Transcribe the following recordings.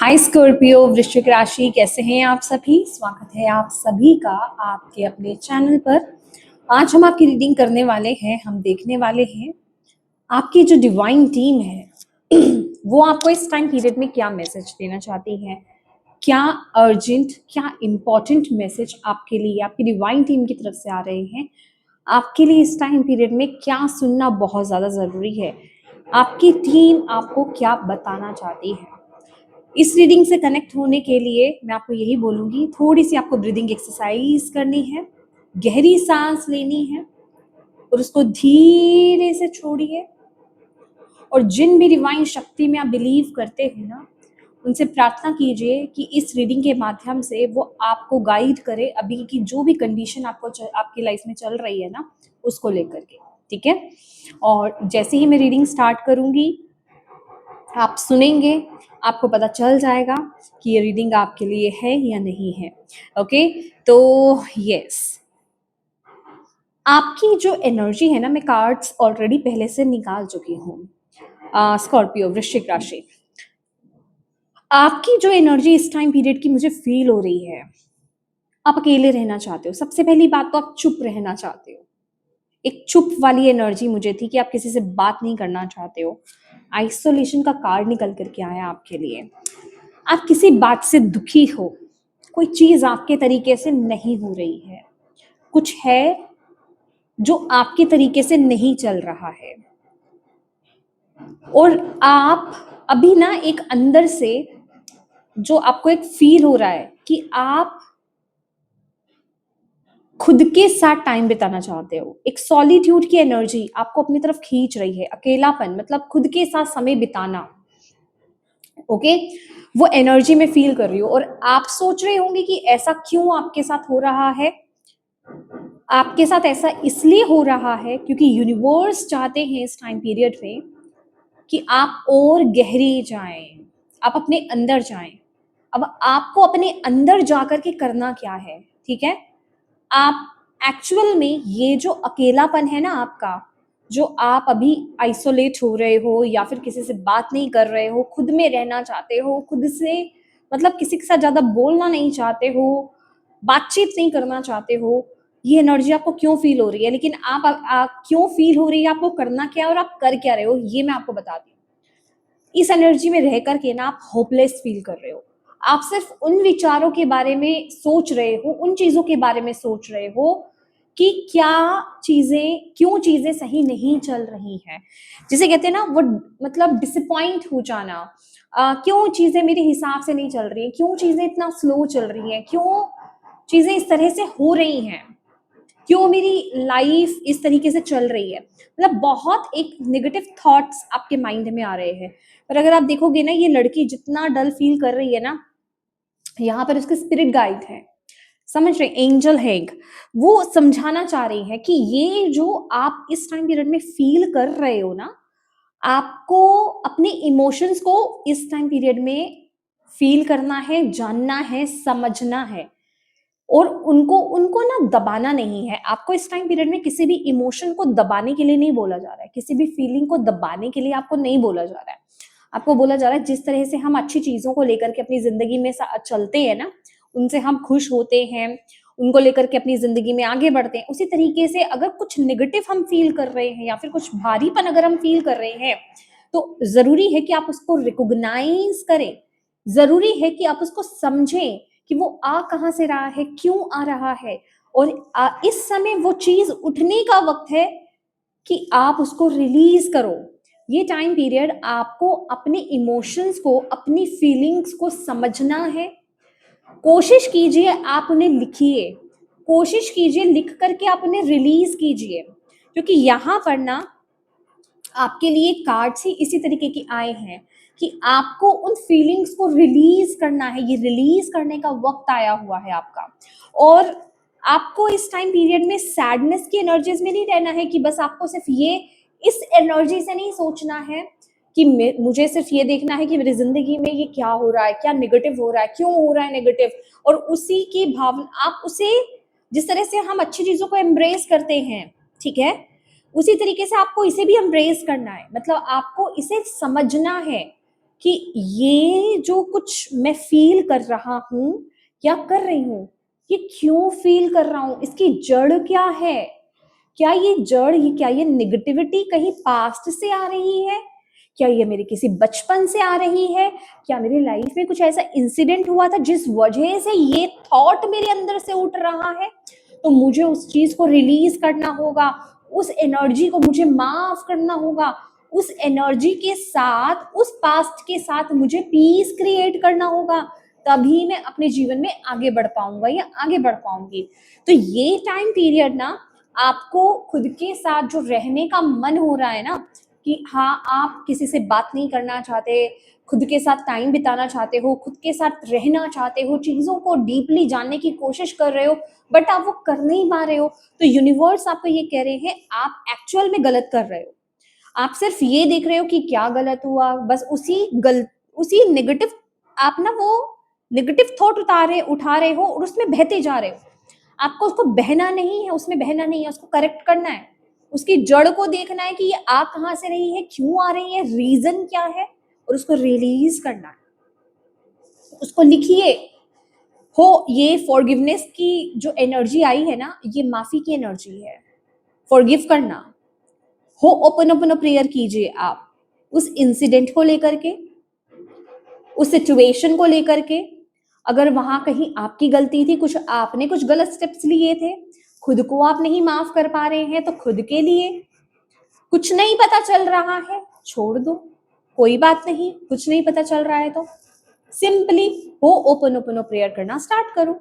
हाय Scorpio वृश्चिक राशि, कैसे हैं आप सभी। स्वागत है आप सभी का आपके अपने चैनल पर। आज हम आपकी रीडिंग करने वाले हैं। हम देखने वाले हैं आपकी जो डिवाइन टीम है वो आपको इस टाइम पीरियड में क्या मैसेज देना चाहती है। क्या अर्जेंट, क्या इंपॉर्टेंट मैसेज आपके लिए आपकी डिवाइन टीम की तरफ से आ रहे हैं। आपके लिए इस टाइम पीरियड में क्या सुनना बहुत ज़्यादा ज़रूरी है। आपकी टीम आपको क्या बताना चाहती है। इस रीडिंग से कनेक्ट होने के लिए मैं आपको यही बोलूँगी, थोड़ी सी आपको ब्रीदिंग एक्सरसाइज करनी है। गहरी सांस लेनी है और उसको धीरे से छोड़िए। और जिन भी डिवाइन शक्ति में आप बिलीव करते हैं ना, उनसे प्रार्थना कीजिए कि इस रीडिंग के माध्यम से वो आपको गाइड करे अभी की जो भी कंडीशन आपकी लाइफ में चल रही है ना, उसको लेकर के। ठीक है। और जैसे ही मैं रीडिंग स्टार्ट करूँगी, आप सुनेंगे, आपको पता चल जाएगा कि ये रीडिंग आपके लिए है या नहीं है। ओके, तो यस, आपकी जो एनर्जी है ना, मैं कार्ड्स ऑलरेडी पहले से निकाल चुकी हूँ। स्कॉर्पियो वृश्चिक राशि, आपकी जो एनर्जी इस टाइम पीरियड की मुझे फील हो रही है, आप अकेले रहना चाहते हो। सबसे पहली बात तो आप चुप रहना चाहते हो। एक चुप वाली एनर्जी मुझे थी कि आप किसी से बात नहीं करना चाहते हो। आइसोलेशन का कार्ड निकल करके आया आपके लिए। आप किसी बात से दुखी हो, कोई चीज आपके तरीके से नहीं हो रही है, कुछ है जो आपके तरीके से नहीं चल रहा है। और आप अभी ना एक अंदर से जो आपको एक फील हो रहा है कि आप खुद के साथ टाइम बिताना चाहते हो। एक सॉलिट्यूड की एनर्जी आपको अपनी तरफ खींच रही है। अकेलापन मतलब खुद के साथ समय बिताना। ओके, वो एनर्जी में फील कर रही हूँ। और आप सोच रहे होंगे कि ऐसा क्यों आपके साथ हो रहा है। आपके साथ ऐसा इसलिए हो रहा है क्योंकि यूनिवर्स चाहते हैं इस टाइम पीरियड में कि आप और गहरी जाएं, आप अपने अंदर जाएं। अब आपको अपने अंदर जाकर के करना क्या है, ठीक है। आप एक्चुअल में ये जो अकेलापन है ना आपका, जो आप अभी आइसोलेट हो रहे हो या फिर किसी से बात नहीं कर रहे हो, खुद में रहना चाहते हो, खुद से मतलब किसी के साथ ज़्यादा बोलना नहीं चाहते हो, बातचीत नहीं करना चाहते हो, ये एनर्जी आपको क्यों फील हो रही है। लेकिन आप क्यों फील हो रही है, आपको करना क्या है और आप कर क्या रहे हो, ये मैं आपको बताती हूँ। इस एनर्जी में रह करके ना आप होपलेस फील कर रहे हो। आप सिर्फ उन विचारों के बारे में सोच रहे हो, उन चीजों के बारे में सोच रहे हो कि क्यों चीजें सही नहीं चल रही हैं। जिसे कहते हैं ना वो, मतलब डिसअपॉइंट हो जाना। क्यों चीजें मेरे हिसाब से नहीं चल रही हैं, क्यों चीजें इतना स्लो चल रही हैं, क्यों चीजें इस तरह से हो रही हैं, क्यों मेरी लाइफ इस तरीके से चल रही है। मतलब बहुत एक नेगेटिव थॉट्स आपके माइंड में आ रहे हैं। पर अगर आप देखोगे ना, ये लड़की जितना डल फील कर रही है ना, यहाँ पर उसके स्पिरिट गाइड है, समझ रहे, एंजल है एक, वो समझाना चाह रही है कि ये जो आप इस टाइम पीरियड में फील कर रहे हो ना, आपको अपने इमोशंस को इस टाइम पीरियड में फील करना है, जानना है, समझना है। और उनको उनको ना दबाना नहीं है। आपको इस टाइम पीरियड में किसी भी इमोशन को दबाने के लिए नहीं बोला जा रहा है, किसी भी फीलिंग को दबाने के लिए आपको नहीं बोला जा रहा है। आपको बोला जा रहा है जिस तरह से हम अच्छी चीजों को लेकर के अपनी जिंदगी में चलते हैं ना, उनसे हम खुश होते हैं, उनको लेकर के अपनी जिंदगी में आगे बढ़ते हैं, उसी तरीके से अगर कुछ नेगेटिव हम फील कर रहे हैं या फिर कुछ भारीपन अगर हम फील कर रहे हैं, तो जरूरी है कि आप उसको रिकॉग्नाइज करें। जरूरी है कि आप उसको समझें कि वो आ कहाँ से रहा है, क्यों आ रहा है। और इस समय वो चीज उठने का वक्त है कि आप उसको रिलीज करो। ये टाइम पीरियड आपको अपने इमोशंस को, अपनी फीलिंग्स को समझना है। कोशिश कीजिए आप उन्हें लिखिए, कोशिश कीजिए लिख करके आप उन्हें रिलीज कीजिए। क्योंकि यहाँ पर ना आपके लिए कार्ड्स ही इसी तरीके के आए हैं कि आपको उन फीलिंग्स को रिलीज करना है। ये रिलीज करने का वक्त आया हुआ है आपका। और आपको इस टाइम पीरियड में सैडनेस की एनर्जीज में नहीं रहना है कि बस आपको सिर्फ ये इस एनर्जी से नहीं सोचना है कि मुझे सिर्फ ये देखना है कि मेरी जिंदगी में ये क्या हो रहा है, क्या नेगेटिव हो रहा है, क्यों हो रहा है नेगेटिव। और उसी की भावना आप उसे, जिस तरह से हम अच्छी चीजों को एम्ब्रेस करते हैं, ठीक है, उसी तरीके से आपको इसे भी एम्ब्रेस करना है। मतलब आपको इसे समझना है कि ये जो कुछ मैं फील कर रहा हूँ या कर रही हूँ, ये क्यों फील कर रहा हूँ, इसकी जड़ क्या है? क्या ये नेगेटिविटी कहीं पास्ट से आ रही है? क्या ये मेरे किसी बचपन से आ रही है? क्या मेरी लाइफ में कुछ ऐसा इंसिडेंट हुआ था जिस वजह से ये थॉट मेरे अंदर से उठ रहा है? तो मुझे उस चीज को रिलीज करना होगा, उस एनर्जी को मुझे माफ करना होगा, उस एनर्जी के साथ, उस पास्ट के साथ मुझे पीस क्रिएट करना होगा, तभी मैं अपने जीवन में आगे बढ़ पाऊंगा या आगे बढ़ पाऊंगी। तो ये टाइम पीरियड ना, आपको खुद के साथ जो रहने का मन हो रहा है ना, कि हाँ आप किसी से बात नहीं करना चाहते, खुद के साथ टाइम बिताना चाहते हो, खुद के साथ रहना चाहते हो, चीजों को डीपली जानने की कोशिश कर रहे हो, बट आप वो कर नहीं पा रहे हो, तो यूनिवर्स आपको ये कह रहे हैं आप एक्चुअल में गलत कर रहे हो। आप सिर्फ ये देख रहे हो कि क्या गलत हुआ, बस उसी नेगेटिव, आप ना वो नेगेटिव थॉट उठा रहे हो और उसमें बहते जा रहे हो। आपको उसको बहना नहीं है, उसमें बहना नहीं है, उसको करेक्ट करना है, उसकी जड़ को देखना है कि ये आ कहाँ से रही है, क्यों आ रही है, रीजन क्या है, और उसको रिलीज करना है। उसको लिखिए। हो, ये फॉरगिवनेस की जो एनर्जी आई है ना, ये माफी की एनर्जी है, फॉरगिव करना। हो, ओपन प्रेयर कीजिए आप उस इंसिडेंट को लेकर के, उस सिचुएशन को लेकर के। अगर वहां कहीं आपकी गलती थी, कुछ आपने कुछ गलत स्टेप्स लिए थे, खुद को आप नहीं माफ कर पा रहे हैं, तो खुद के लिए कुछ नहीं पता चल रहा है, छोड़ दो, कोई बात नहीं। कुछ नहीं पता चल रहा है तो सिंपली हो, ओपन प्रेयर करना स्टार्ट करो,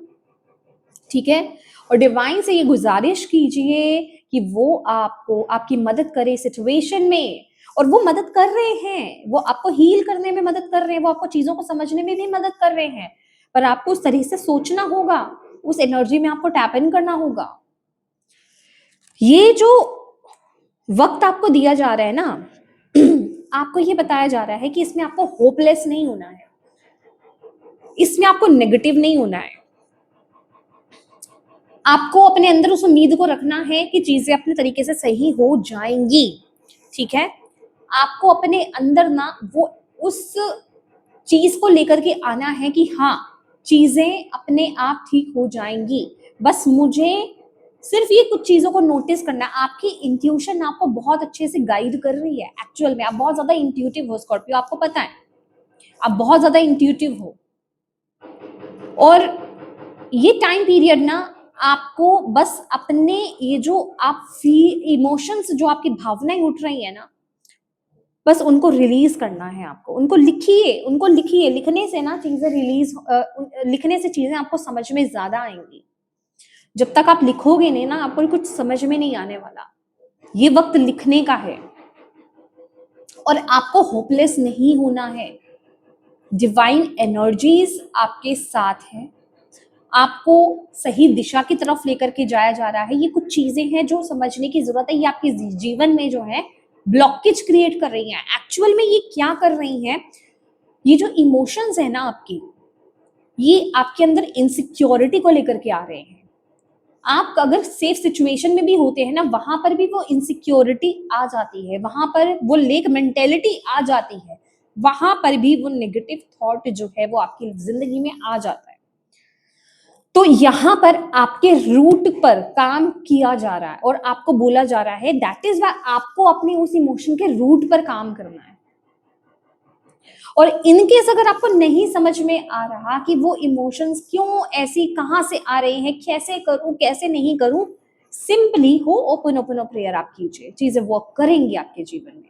ठीक है। और डिवाइन से ये गुजारिश कीजिए कि वो आपको, आपकी मदद करे सिचुएशन में, और वो मदद कर रहे हैं, वो आपको हील करने में मदद कर रहे हैं, वो आपको चीजों को समझने में भी मदद कर रहे हैं, पर आपको उस तरह से सोचना होगा, उस एनर्जी में आपको टैप इन करना होगा। ये जो वक्त आपको दिया जा रहा है ना, आपको ये बताया जा रहा है कि इसमें आपको होपलेस नहीं होना है, इसमें आपको नेगेटिव नहीं होना है, आपको अपने अंदर उस उम्मीद को रखना है कि चीजें अपने तरीके से सही हो जाएंगी, ठीक है। आपको अपने अंदर ना वो उस चीज को लेकर के आना है कि हाँ, चीजें अपने आप ठीक हो जाएंगी, बस मुझे सिर्फ ये कुछ चीजों को नोटिस करना है। आपकी इंट्यूशन आपको बहुत अच्छे से गाइड कर रही है, एक्चुअल में आप बहुत ज्यादा इंट्यूटिव हो स्कॉर्पियो, आपको पता है आप बहुत ज्यादा इंट्यूटिव हो। और ये टाइम पीरियड ना, आपको बस अपने ये जो आप फील इमोशंस, जो आपकी भावनाएं उठ रही है ना, बस उनको रिलीज करना है आपको। उनको लिखिए, लिखने से ना चीजें लिखने से चीजें आपको समझ में ज्यादा आएंगी। जब तक आप लिखोगे नहीं ना, आपको कुछ समझ में नहीं आने वाला। ये वक्त लिखने का है, और आपको होपलेस नहीं होना है। डिवाइन एनर्जीज आपके साथ हैं, आपको सही दिशा की तरफ लेकर के जाया जा रहा है। ये कुछ चीजें हैं जो समझने की जरूरत है, ये आपके जीवन में जो है ब्लॉकेज क्रिएट कर रही हैं। एक्चुअल में ये क्या कर रही हैं, ये जो इमोशंस है ना आपकी, ये आपके अंदर इनसिक्योरिटी को लेकर के आ रहे हैं। आप अगर सेफ सिचुएशन में भी होते हैं ना, वहां पर भी वो इनसिक्योरिटी आ जाती है, वहां पर वो लेक मेंटेलिटी आ जाती है, वहां पर भी वो नेगेटिव थॉट जो है वो आपकी जिंदगी में आ जाता है। तो यहाँ पर आपके रूट पर काम किया जा रहा है, और आपको बोला जा रहा है दैट इज वाई आपको अपने उस इमोशन के रूट पर काम करना है। और इनकेस अगर आपको नहीं समझ में आ रहा कि वो इमोशंस क्यों ऐसी कहाँ से आ रहे हैं, कैसे करूं कैसे नहीं करूं, सिंपली हो, ओपन प्रेयर आप कीजिए, चीजें वर्क करेंगी आपके जीवन में।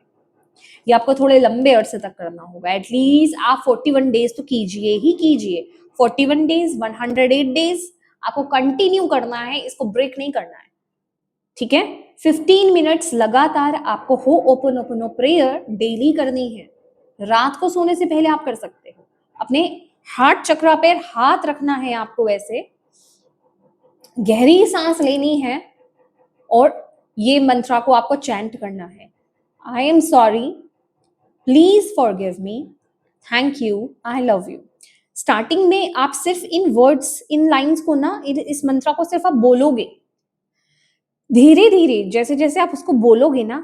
ये आपको थोड़े लंबे अरसे तक करना होगा, एटलीस्ट आप 41 डेज तो कीजिए ही कीजिए। 41 डेज, 108 डेज आपको कंटिन्यू करना है, इसको ब्रेक नहीं करना है, ठीक है। 15 मिनट्स लगातार आपको हो ओपन प्रेयर डेली करनी है। रात को सोने से पहले आप कर सकते हो, अपने हार्ट चक्रा पर हाथ रखना है आपको, वैसे गहरी सांस लेनी है, और ये मंत्रा को आपको चैंट करना है। I am sorry, please forgive me, thank you, I love you. Starting में आप सिर्फ इन वर्ड्स, इन लाइंस को ना, इस मंत्रा को सिर्फ आप बोलोगे। धीरे धीरे जैसे जैसे आप उसको बोलोगे ना,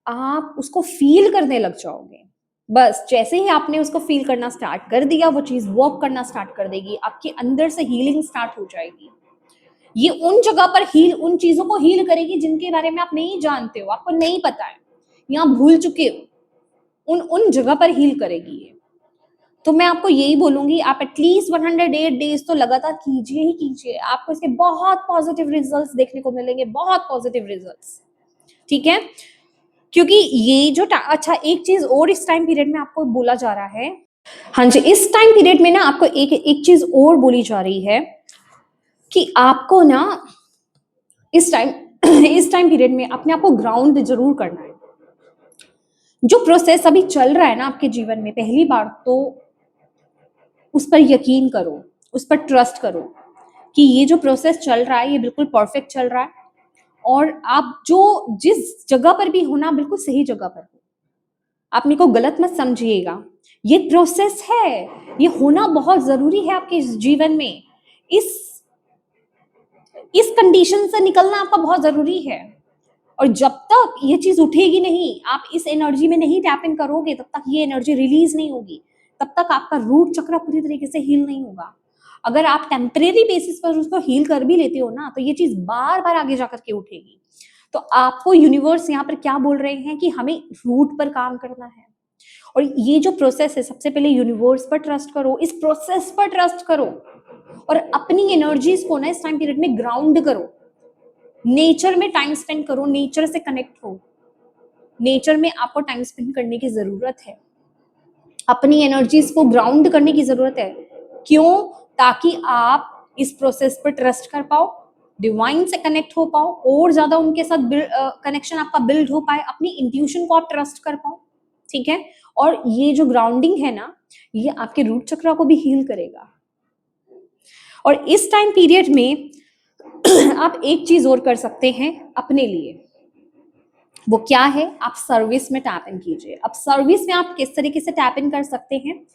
आप उसको फील करने लग जाओगे। बस जैसे ही आपने उसको फील करना स्टार्ट कर दिया, वो चीज़ वर्क करना स्टार्ट कर देगी, आपके अंदर से हीलिंग स्टार्ट हो जाएगी। ये उन जगह पर उन चीज़ों को हील करेगी जिनके बारे में आप नहीं जानते हो, आपको नहीं पता है या आप भूल चुके हो, उन उन जगह पर हील करेगी ये। तो मैं आपको यही बोलूँगी, आप एटलीस्ट 108 डेज़ तो लगातार कीजिए ही कीजिए। आपको इसके बहुत पॉज़िटिव रिज़ल्ट्स देखने को मिलेंगे, बहुत पॉज़िटिव रिज़ल्ट्स, ठीक है? क्योंकि ये जो अच्छा, एक चीज़ और इस टाइम पीरियड में आपको बोला जा रहा है। हाँ जी, इस टाइम पीरियड में ना आपको एक चीज़ और बोली जा रही है कि आपको ना इस टाइम इस टाइम पीरियड में अपने आप को ग्राउंड ज़रूर करना है। जो प्रोसेस अभी चल रहा है ना आपके जीवन में, पहली बार तो उस पर यकीन करो, उस पर ट्रस्ट करो कि ये जो प्रोसेस चल रहा है ये बिल्कुल परफेक्ट चल रहा है, और आप जो जिस जगह पर भी हो ना, बिल्कुल सही जगह पर हो। आप मेरे को गलत मत समझिएगा, ये प्रोसेस है, ये होना बहुत ज़रूरी है आपके जीवन में। इस कंडीशन से निकलना आपका बहुत ज़रूरी है, और जब तक ये चीज़ उठेगी नहीं, आप इस एनर्जी में नहीं टैप इन करोगे, तब तक ये एनर्जी रिलीज़ नहीं होगी, तब तक आपका रूट चक्र पूरी तरीके से हील नहीं होगा। अगर आप टेम्परेरी बेसिस पर उसको हील कर भी लेते हो ना, तो ये चीज़ बार-बार आगे जाकर के उठेगी। तो आपको यूनिवर्स यहाँ पर क्या बोल रहे हैं कि हमें रूट पर काम करना है, और ये जो प्रोसेस है, सबसे पहले यूनिवर्स पर ट्रस्ट करो, इस प्रोसेस पर ट्रस्ट करो, और अपनी एनर्जीज को ना इस टाइम पीरियड में ग्राउंड करो। नेचर में टाइम स्पेंड करो, नेचर से कनेक्ट हो, नेचर में आपको टाइम स्पेंड करने की जरूरत है, अपनी एनर्जीज को ग्राउंड करने की जरूरत है। क्यों? ताकि आप इस प्रोसेस पर ट्रस्ट कर पाओ, डिवाइन से कनेक्ट हो पाओ, और ज्यादा उनके साथ कनेक्शन आपका बिल्ड हो पाए, अपनी इंट्यूशन को आप ट्रस्ट कर पाओ, ठीक है? और ये जो ग्राउंडिंग है ना, ये आपके रूट चक्र को भी हील करेगा। और इस टाइम पीरियड में आप एक चीज और कर सकते हैं अपने लिए, वो क्या है? आप सर्विस में टैप इन कीजिए। अब सर्विस में आप किस तरीके से टैप इन कर सकते हैं?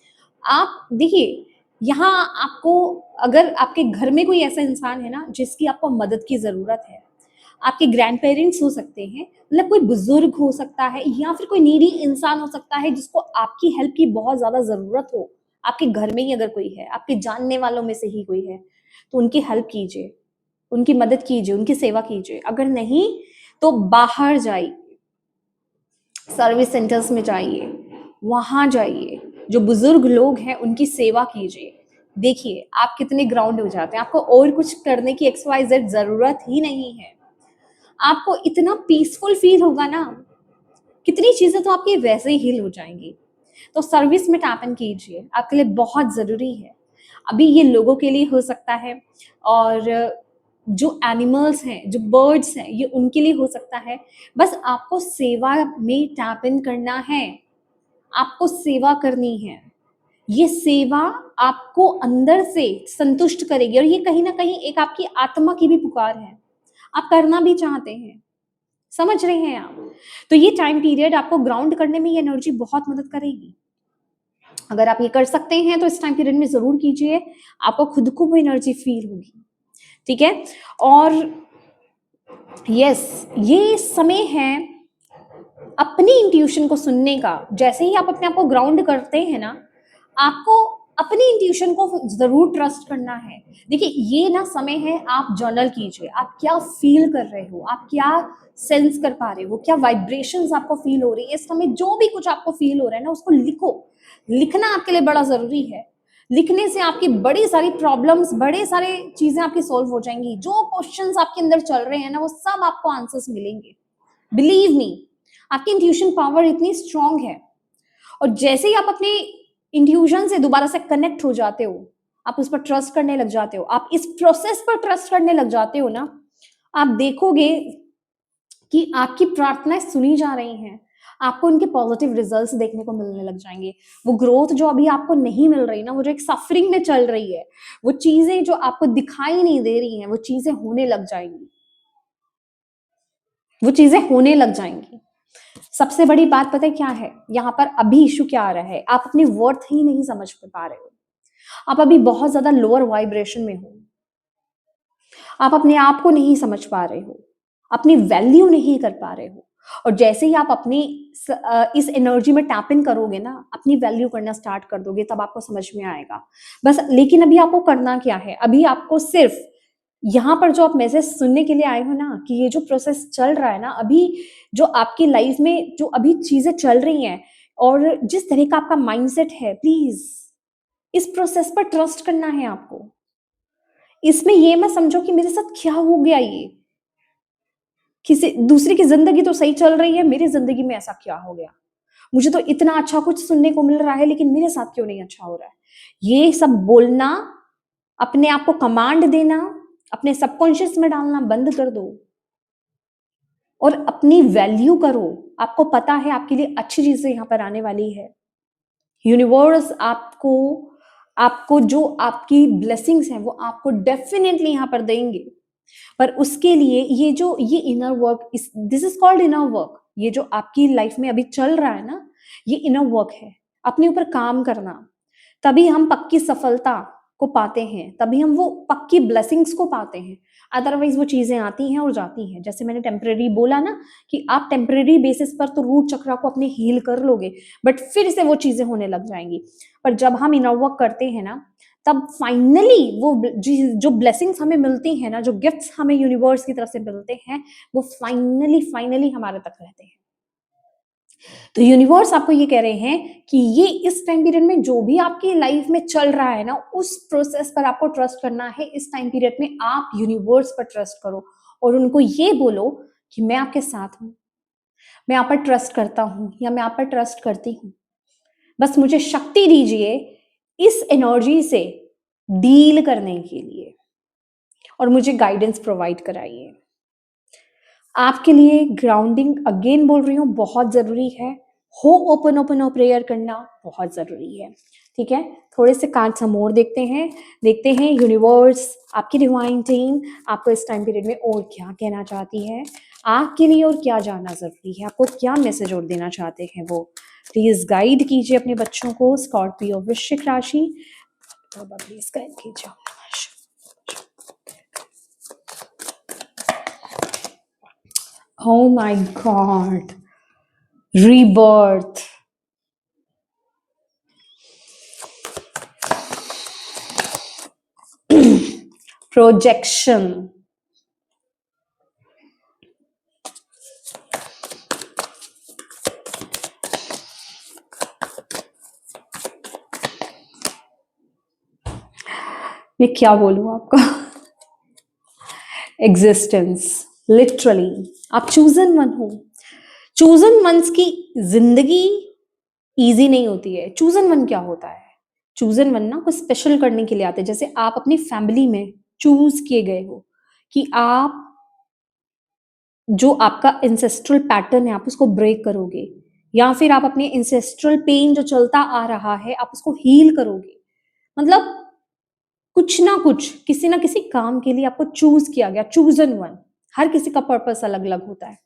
आप देखिए, यहाँ आपको, अगर आपके घर में कोई ऐसा इंसान है ना जिसकी आपको मदद की ज़रूरत है, आपके ग्रैंड पेरेंट्स हो सकते हैं, मतलब कोई बुजुर्ग हो सकता है, या फिर कोई नीडी इंसान हो सकता है जिसको आपकी हेल्प की बहुत ज़्यादा ज़रूरत हो, आपके घर में ही अगर कोई है, आपके जानने वालों में से ही कोई है, तो उनकी हेल्प कीजिए, उनकी मदद कीजिए, उनकी सेवा कीजिए। अगर नहीं तो बाहर जाइए, सर्विस सेंटर्स में जाइए, वहां जाइए, जो बुजुर्ग लोग हैं उनकी सेवा कीजिए। देखिए आप कितने ग्राउंड हो जाते हैं, आपको और कुछ करने की XYZ जरूरत ही नहीं है, आपको इतना पीसफुल फील होगा ना, कितनी चीजें तो आपकी वैसे ही हील हो जाएंगी। तो सर्विस में टैप इन कीजिए, आपके लिए बहुत जरूरी है। अभी ये लोगों के लिए हो सकता है, और जो एनिमल्स हैं, जो बर्ड्स हैं, ये उनके लिए हो सकता है। बस आपको सेवा में टैप इन करना है, आपको सेवा करनी है। ये सेवा आपको अंदर से संतुष्ट करेगी, और ये कहीं ना कहीं एक आपकी आत्मा की भी पुकार है, आप करना भी चाहते हैं, समझ रहे हैं आप? तो ये टाइम पीरियड आपको ग्राउंड करने में ये एनर्जी बहुत मदद करेगी। अगर आप ये कर सकते हैं तो इस टाइम पीरियड में जरूर कीजिए, आपको खुद को वो एनर्जी फील होगी, ठीक है? और यस, ये समय है अपनी इंट्यूशन को सुनने का। जैसे ही आप अपने आप को ग्राउंड करते हैं ना, आपको अपनी इंट्यूशन को जरूर ट्रस्ट करना है। देखिए ये ना समय है, आप जर्नल कीजिए, आप क्या फील कर रहे हो, आप क्या सेंस कर पा रहे हो, क्या वाइब्रेशंस आपको फील हो रही है इस समय, जो भी कुछ आपको फील हो रहा है ना, उसको लिखो। लिखना आपके लिए बड़ा जरूरी है, लिखने से आपकी बड़ी सारी प्रॉब्लम्स, बड़े सारे चीजें आपकी सॉल्व हो जाएंगी। जो क्वेश्चंस आपके अंदर चल रहे हैं ना, वो सब आपको आंसर्स मिलेंगे, बिलीव मी। आपकी इंट्यूशन पावर इतनी स्ट्रांग है, और जैसे ही आप अपने इंट्यूशन से दोबारा से कनेक्ट हो जाते हो, आप उस पर ट्रस्ट करने लग जाते हो, आप इस प्रोसेस पर ट्रस्ट करने लग जाते हो ना, आप देखोगे कि आपकी प्रार्थनाएं सुनी जा रही हैं, आपको उनके पॉजिटिव रिजल्ट्स देखने को मिलने लग जाएंगे। वो ग्रोथ जो अभी आपको नहीं मिल रही ना, वो जो एक सफरिंग में चल रही है, वो चीजें जो आपको दिखाई नहीं दे रही हैं, वो चीजें होने लग जाएंगी, वो चीजें होने लग जाएंगी। सबसे बड़ी बात पता है क्या है यहाँ पर? अभी इशू क्या आ रहा है, आप अपनी वर्थ ही नहीं समझ पा रहे हो, आप अभी बहुत ज्यादा लोअर वाइब्रेशन में हो, आप अपने आप को नहीं समझ पा रहे हो, अपनी वैल्यू नहीं कर पा रहे हो, और जैसे ही आप अपनी इस एनर्जी में टैप इन करोगे ना, अपनी वैल्यू करना स्टार्ट कर दोगे, तब आपको समझ में आएगा। बस लेकिन अभी आपको करना क्या है, अभी आपको सिर्फ यहाँ पर जो आप मैसेज सुनने के लिए आए हो ना, कि ये जो प्रोसेस चल रहा है ना, अभी जो आपकी लाइफ में जो अभी चीजें चल रही हैं और जिस तरह का आपका माइंडसेट है, प्लीज इस प्रोसेस पर ट्रस्ट करना है आपको। इसमें ये मत समझो कि मेरे साथ क्या हो गया, ये किसी दूसरे की जिंदगी तो सही चल रही है, मेरी जिंदगी में ऐसा क्या हो गया, मुझे तो इतना अच्छा कुछ सुनने को मिल रहा है लेकिन मेरे साथ क्यों नहीं अच्छा हो रहा है। ये सब बोलना, अपने आप को कमांड देना, अपने सबकॉन्शियस में डालना बंद कर दो और अपनी वैल्यू करो। आपको पता है आपके लिए अच्छी चीजें यहाँ पर आने वाली है। यूनिवर्स आपको आपको जो आपकी ब्लेसिंग्स हैं वो आपको डेफिनेटली यहाँ पर देंगे, पर उसके लिए ये inner work, this is called inner work. ये जो आपकी लाइफ में अभी चल रहा है ना, ये इनर वर्क है। अपने ऊपर काम करना, तभी हम पक्की सफलता को पाते हैं, तभी हम वो पक्की ब्लेसिंग्स को पाते हैं। अदरवाइज वो चीजें आती हैं और जाती हैं। जैसे मैंने टेम्परेरी बोला ना, कि आप टेम्परेरी बेसिस पर तो रूट चक्रा को अपने हील कर लोगे, बट फिर से वो चीजें होने लग जाएंगी। पर जब हम इनर वर्क करते हैं ना, तब फाइनली वो जो ब्लेसिंग्स हमें मिलती हैं ना, जो गिफ्ट्स हमें यूनिवर्स की तरफ से मिलते हैं, वो फाइनली हमारे तक रहते हैं। तो यूनिवर्स आपको ये कह रहे हैं कि ये इस टाइम पीरियड में जो भी आपकी लाइफ में चल रहा है ना, उस प्रोसेस पर आपको ट्रस्ट करना है। इस टाइम पीरियड में आप यूनिवर्स पर ट्रस्ट करो और उनको ये बोलो कि मैं आपके साथ हूं, मैं आप पर ट्रस्ट करता हूं या मैं आप पर ट्रस्ट करती हूं। बस मुझे शक्ति दीजिए इस एनर्जी से डील करने के लिए और मुझे गाइडेंस प्रोवाइड कराइए। आपके लिए ग्राउंडिंग अगेन बोल रही हूँ, बहुत जरूरी है। हो ओपन प्रेयर करना बहुत जरूरी है। ठीक है, थोड़े से कार्ड्स हम और देखते हैं यूनिवर्स, आपकी डिवाइन टीम आपको इस टाइम पीरियड में और क्या कहना चाहती है, आपके लिए और क्या जानना जरूरी है, आपको क्या मैसेज और देना चाहते हैं वो। प्लीज गाइड कीजिए अपने बच्चों को। स्कॉर्पियो वृश्चिक राशि, प्लीज गाइड कीजिए। Oh my God. Rebirth. Projection. मैं क्या बोलूं आपको। एग्जिस्टेंस, लिटरली आप चूजन वन हो। चूजन वंस की जिंदगी इजी नहीं होती है। चूजन वन क्या होता है, चूजन वन ना कुछ स्पेशल करने के लिए आते हैं। जैसे आप अपनी फैमिली में चूज किए गए हो कि आप जो आपका इंसेस्ट्रल पैटर्न है आप उसको ब्रेक करोगे, या फिर आप अपने इंसेस्ट्रल पेन जो चलता आ रहा है आप उसको हील करोगे। मतलब कुछ ना कुछ, किसी ना किसी काम के लिए आपको चूज किया गया, चूजन वन। हर किसी का पर्पस अलग अलग होता है,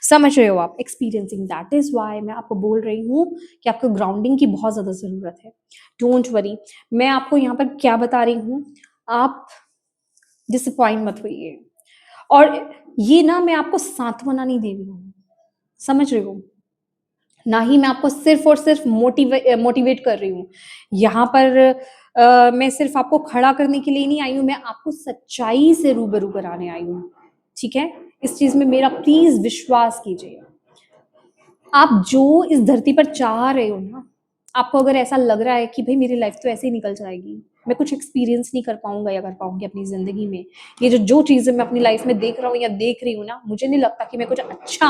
समझ रहे हो आप। एक्सपीरियंसिंग दैट इज वाई मैं आपको बोल रही हूँ कि आपको ग्राउंडिंग की बहुत ज्यादा जरूरत है। डोंट वरी, मैं आपको यहाँ पर क्या बता रही हूँ, आप डिसअपॉइंट मत होइए। और ये ना मैं आपको सांत्वना नहीं दे रही हूँ, समझ रहे हो, ना ही मैं आपको सिर्फ और सिर्फ मोटिवेट कर रही हूँ। यहाँ पर मैं सिर्फ आपको खड़ा करने के लिए नहीं आई हूँ, मैं आपको सच्चाई से रूबरू कराने आई हूँ। ठीक है, इस चीज में मेरा प्लीज विश्वास कीजिए। आप जो इस धरती पर चाह रहे हो ना, आपको अगर ऐसा लग रहा है कि भाई मेरी लाइफ तो ऐसे ही निकल जाएगी, मैं कुछ एक्सपीरियंस नहीं कर पाऊंगा या कर पाऊंगी अपनी जिंदगी में, ये जो चीजें मैं अपनी लाइफ में देख रहा हूँ या देख रही हूँ ना, मुझे नहीं लगता कि मैं कुछ अच्छा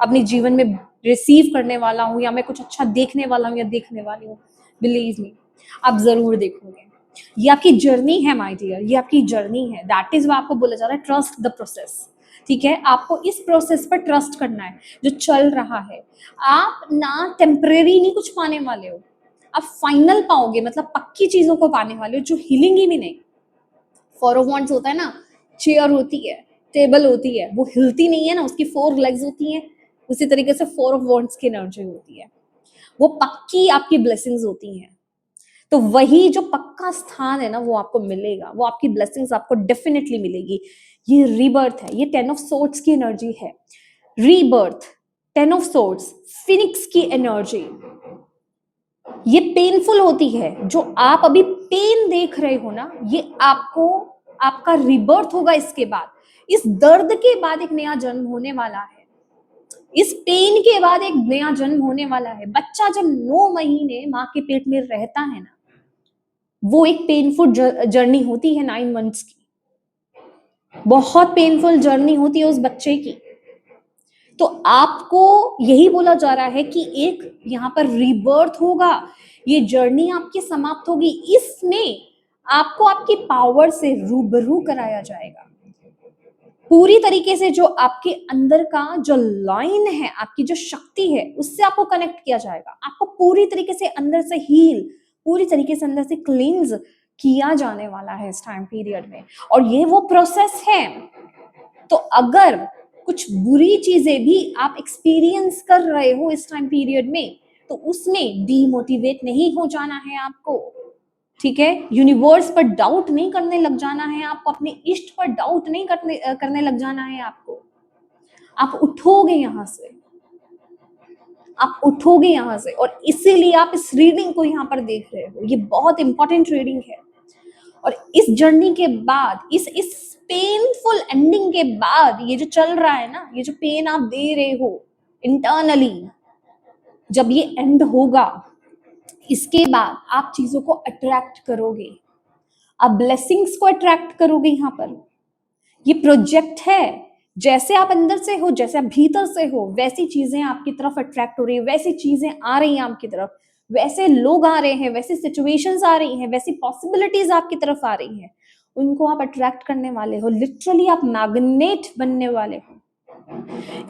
अपने जीवन में रिसीव करने वाला हूँ या मैं कुछ अच्छा देखने वाला हूँ या देखने वाली हूँ। बिलीव मी, आप जरूर देखोगे। ये आपकी जर्नी है माय डियर, ये आपकी जर्नी है। दैट इज वो आपको बोला जा रहा है, ट्रस्ट द प्रोसेस। ठीक है, आपको इस प्रोसेस पर ट्रस्ट करना है जो चल रहा है। आप ना टेम्परेरी नहीं कुछ पाने वाले हो, आप फाइनल पाओगे, मतलब पक्की चीजों को पाने वाले हो जो हिलेंगी भी नहीं। फोर ऑफ वॉन्ड्स होता है ना, चेयर होती है, टेबल होती है, वो हिलती नहीं है ना, उसकी 4 लेग्स होती हैं। उसी तरीके से फोर ऑफ वॉन्ड्स की एनर्जी होती है, वो पक्की आपकी ब्लेसिंग्स होती हैं। तो वही जो पक्का स्थान है ना, वो आपको मिलेगा, वो आपकी ब्लेसिंग्स आपको डेफिनेटली मिलेगी। ये रीबर्थ है, ये 10 ऑफ सोर्ड्स की एनर्जी है, रीबर्थ। 10 ऑफ सोर्ड्स, फिनिक्स की एनर्जी, ये पेनफुल होती है। जो आप अभी पेन देख रहे हो ना, ये आपको, आपका रिबर्थ होगा इसके बाद। इस दर्द के बाद एक नया जन्म होने वाला है, इस पेन के बाद एक नया जन्म होने वाला है। बच्चा जब 9 महीने माँ के पेट में रहता है ना, वो एक पेनफुल जर्नी होती है 9 मंथ्स की, बहुत पेनफुल जर्नी होती है उस बच्चे की। तो आपको यही बोला जा रहा है कि एक यहाँ पर रीबर्थ होगा, ये जर्नी आपकी समाप्त होगी, इसमें आपको आपकी पावर से रूबरू कराया जाएगा। पूरी तरीके से जो आपके अंदर का जो लाइन है, आपकी जो शक्ति है, उससे आपको कनेक्ट किया जाएगा। आपको पूरी तरीके से अंदर से हील, पूरी तरीके से अंदर से क्लींस किया जाने वाला है इस टाइम पीरियड में। और ये वो प्रोसेस है। तो अगर कुछ बुरी चीजें भी आप एक्सपीरियंस कर रहे हो इस टाइम पीरियड में, तो उसमें डीमोटिवेट नहीं हो जाना है आपको, ठीक है। यूनिवर्स पर डाउट नहीं करने लग जाना है आपको, अपने इष्ट पर डाउट नहीं करने लग जाना है आपको। आप उठोगे यहाँ से, आप उठोगे यहाँ से, और इसीलिए आप इस रीडिंग को यहाँ पर देख रहे हो। ये बहुत इंपॉर्टेंट रीडिंग है। और इस जर्नी के बाद, इस पेनफुल एंडिंग के बाद, ये जो चल रहा है ना, ये जो पेन आप दे रहे हो इंटरनली, जब ये एंड होगा, इसके बाद आप चीजों को अट्रैक्ट करोगे, आप ब्लेसिंग्स को अट्रैक्ट करोगे। यहाँ पर ये प्रोजेक्ट है, जैसे आप अंदर से हो, जैसे आप भीतर से हो, वैसी चीजें आपकी तरफ अट्रैक्ट हो रही है, वैसी चीजें आ रही हैं आपकी तरफ, वैसे लोग आ रहे हैं, वैसी सिचुएशंस आ रही हैं, वैसी पॉसिबिलिटीज आपकी तरफ आ रही हैं, उनको आप अट्रैक्ट करने वाले हो। लिटरली आप मैग्नेट बनने वाले हो।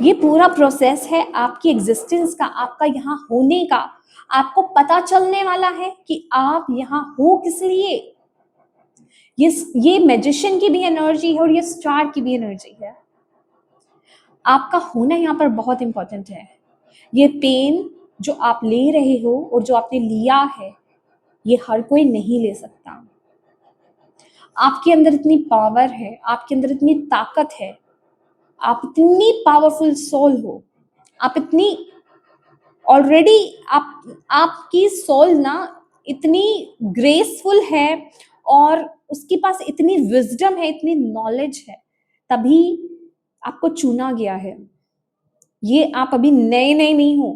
ये पूरा प्रोसेस है आपकी एग्जिस्टेंस का, आपका यहाँ होने का। आपको पता चलने वाला है कि आप यहाँ हो किस लिए। ये मैजिशियन की भी एनर्जी है और ये स्टार की भी एनर्जी है। आपका होना यहाँ पर बहुत इंपॉर्टेंट है। ये पेन जो आप ले रहे हो और जो आपने लिया है, ये हर कोई नहीं ले सकता। आपके अंदर इतनी पावर है, आपके अंदर इतनी ताकत है, आप इतनी पावरफुल सोल हो, आप इतनी ऑलरेडी, आपकी सोल ना इतनी ग्रेसफुल है, और उसके पास इतनी विजडम है, इतनी नॉलेज है, तभी आपको चुना गया है। ये आप अभी नए नए नहीं हो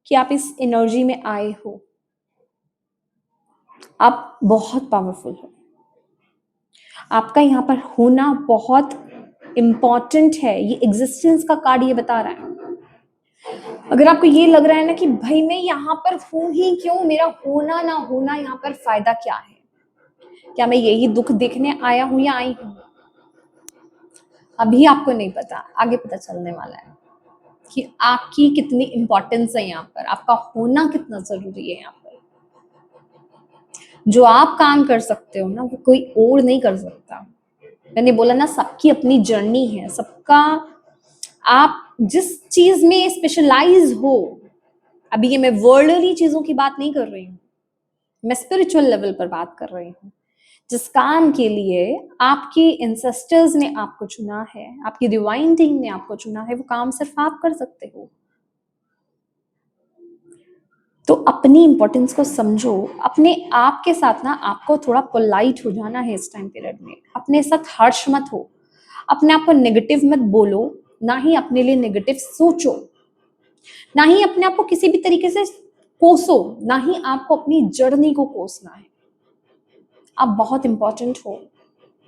कि आप इस एनर्जी में आए हो। आप बहुत पावरफुल हो। आपका यहाँ पर होना बहुत इम्पॉर्टेंट है। ये एग्जिस्टेंस का कार्ड ये बता रहा है। अगर आपको ये लग रहा है ना कि भाई मैं यहाँ पर हूं ही क्यों, मेरा होना ना होना यहाँ पर फायदा क्या है, क्या मैं यही दुख देखने आया हूं या आई हूं, अभी आपको नहीं पता, आगे पता चलने वाला है कि आपकी कितनी इंपॉर्टेंस है यहाँ पर, आपका होना कितना जरूरी है यहाँ पर। जो आप काम कर सकते हो ना, वो कोई और नहीं कर सकता। मैंने बोला ना, सबकी अपनी जर्नी है, सबका, आप जिस चीज में स्पेशलाइज हो, अभी ये मैं वर्ल्डली चीजों की बात नहीं कर रही हूँ, मैं स्पिरिचुअल लेवल पर बात कर रही हूँ। जिस काम के लिए आपके एंसेस्टर्स ने आपको चुना है, आपकी डिवाइन टीम ने आपको चुना है, वो काम सिर्फ आप कर सकते हो। तो अपनी इंपॉर्टेंस को समझो। अपने आप के साथ ना आपको थोड़ा पोलाइट हो जाना है इस टाइम पीरियड में। अपने साथ हर्ष मत हो, अपने आप को नेगेटिव मत बोलो, ना ही अपने लिए नेगेटिव सोचो, ना ही अपने आप को किसी भी तरीके से कोसो, ना ही आपको अपनी जर्नी को कोसना है। आप बहुत इंपॉर्टेंट हो,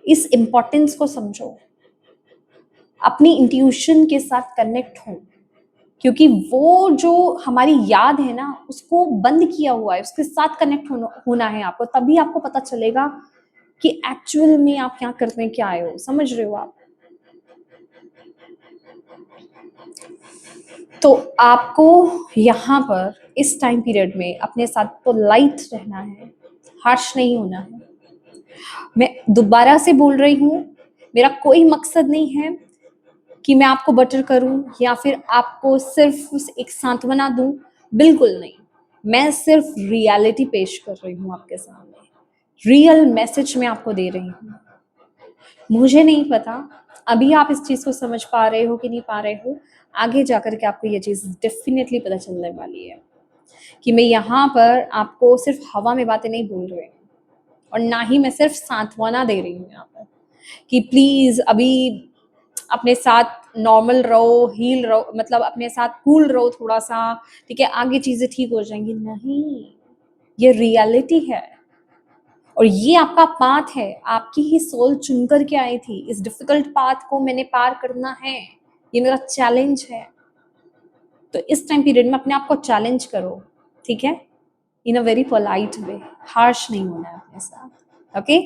इस इंपॉर्टेंस को समझो, अपनी इंट्यूशन के साथ कनेक्ट हो, क्योंकि वो जो हमारी याद है ना, उसको बंद किया हुआ है, उसके साथ कनेक्ट होना है आपको, तभी आपको पता चलेगा कि एक्चुअल में आप क्या करने क्या आए हो। समझ रहे हो आप? तो आपको यहाँ पर इस टाइम पीरियड में अपने साथ पोलाइट रहना है, हार्श नहीं होना है। मैं दोबारा से बोल रही हूँ, मेरा कोई मकसद नहीं है कि मैं आपको बटर करूं या फिर आपको सिर्फ एक सांत्वना दूं, बिल्कुल नहीं। मैं सिर्फ रियलिटी पेश कर रही हूँ आपके सामने, रियल मैसेज मैं आपको दे रही हूँ। मुझे नहीं पता अभी आप इस चीज़ को समझ पा रहे हो कि नहीं पा रहे हो, आगे जाकर के आपको ये चीज़ डेफ़िनेटली पता चलने वाली है कि मैं यहाँ पर आपको सिर्फ़ हवा में बातें नहीं बोल रही हूँ और ना ही मैं सिर्फ़ सांत्वना दे रही हूँ यहाँ पर कि प्लीज़ अभी अपने साथ नॉर्मल रहो, हील रहो, मतलब अपने साथ कूल रहो थोड़ा-सा, ठीक है, आगे चीज़ें ठीक हो जाएँगी। नहीं, ये रियलिटी है और ये आपका पाथ है, आपकी ही सोल चुन कर के आई थी। इस डिफ़िकल्ट पाथ को मैंने पार करना है, ये मेरा चैलेंज है। तो इस टाइम पीरियड में अपने आप को चैलेंज करो, ठीक है? In a very polite way, harsh नहीं होना है अपने साथ, ओके?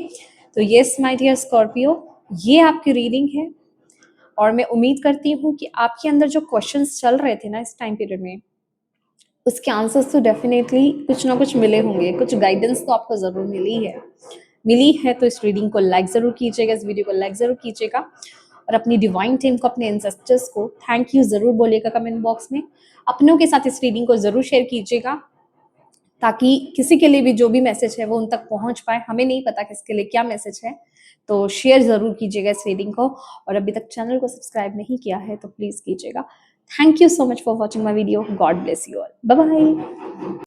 तो येस माय डियर स्कॉर्पियो, ये आपकी रीडिंग है और मैं उम्मीद करती हूँ कि आपके अंदर जो क्वेश्चंस चल रहे थे ना इस टाइम पीरियड में, उसके आंसर्स तो डेफिनेटली कुछ ना कुछ मिले होंगे, कुछ गाइडेंस तो आपको ज़रूर मिली है तो इस रीडिंग को लाइक ज़रूर कीजिएगा, इस वीडियो को लाइक ज़रूर कीजिएगा और अपनी डिवाइन टीम को, अपने एंसेस्टर्स को थैंक यू ज़रूर बोलिएगा कमेंट बॉक्स में। अपनों के साथ इस रीडिंग को ज़रूर शेयर कीजिएगा ताकि किसी के लिए भी जो भी मैसेज है वो उन तक पहुंच पाए। हमें नहीं पता किसके लिए क्या मैसेज है, तो शेयर ज़रूर कीजिएगा इस रीडिंग को और अभी तक चैनल को सब्सक्राइब नहीं किया है तो प्लीज़ कीजिएगा। Thank you so much for watching my video. God bless you all. Bye bye.